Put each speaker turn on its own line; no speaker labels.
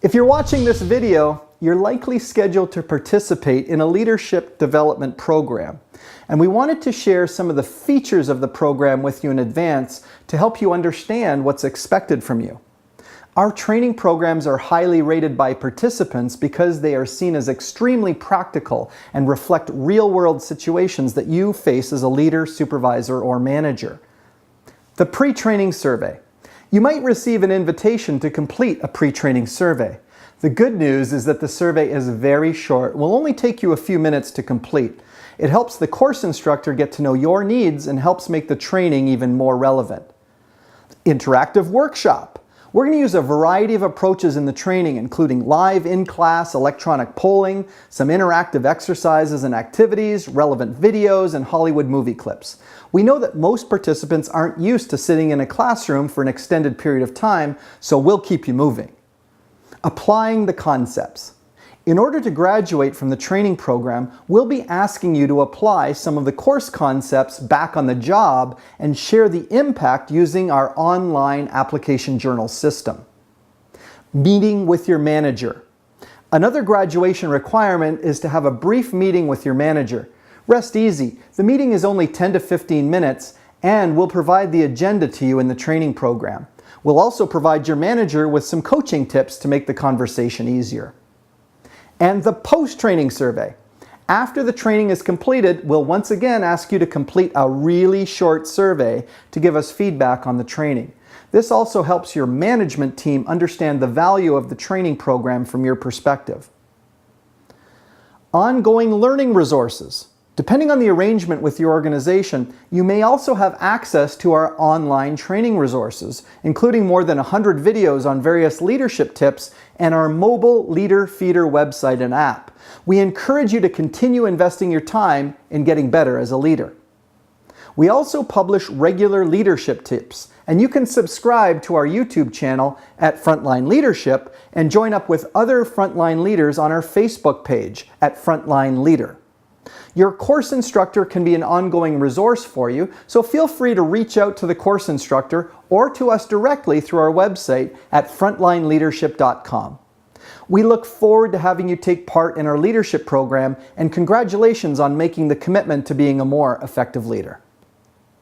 If you're watching this video, you're likely scheduled to participate in a leadership development program. And we wanted to share some of the features of the program with you in advance to help you understand what's expected from you. Our training programs are highly rated by participants because they are seen as extremely practical and reflect real-world situations that you face as a leader, supervisor, or manager. The Pretraining Survey. You might receive an invitation to complete a pre-training survey. The good news is that the survey is very short, will only take you a few minutes to complete. It helps the course instructor get to know your needs and helps make the training even more relevant. Interactive workshop. We're going to use a variety of approaches in the training, including live in-class electronic polling, some interactive exercises and activities, relevant videos, and Hollywood movie clips. We know that most participants aren't used to sitting in a classroom for an extended period of time, so we'll keep you moving. Applying the concepts. In order to graduate from the training program, we'll be asking you to apply some of the course concepts back on the job and share the impact using our online application journal system. Meeting with your manager. Another graduation requirement is to have a brief meeting with your manager. Rest easy. The meeting is only 10 to 15 minutes and we'll provide the agenda to you in the training program. We'll also provide your manager with some coaching tips to make the conversation easier. And the post-training survey. After the training is completed, we'll once again ask you to complete a really short survey to give us feedback on the training. This also helps your management team understand the value of the training program from your perspective. Ongoing learning resources. Depending on the arrangement with your organization, you may also have access to our online training resources, including more than 100 videos on various leadership tips and our mobile Leader Feeder website and app. We encourage you to continue investing your time in getting better as a leader. We also publish regular leadership tips, and you can subscribe to our YouTube channel at Frontline Leadership and join up with other frontline leaders on our Facebook page at Frontline Leader. Your course instructor can be an ongoing resource for you, so feel free to reach out to the course instructor or to us directly through our website at frontlineleadership.com. We look forward to having you take part in our leadership program, and congratulations on making the commitment to being a more effective leader.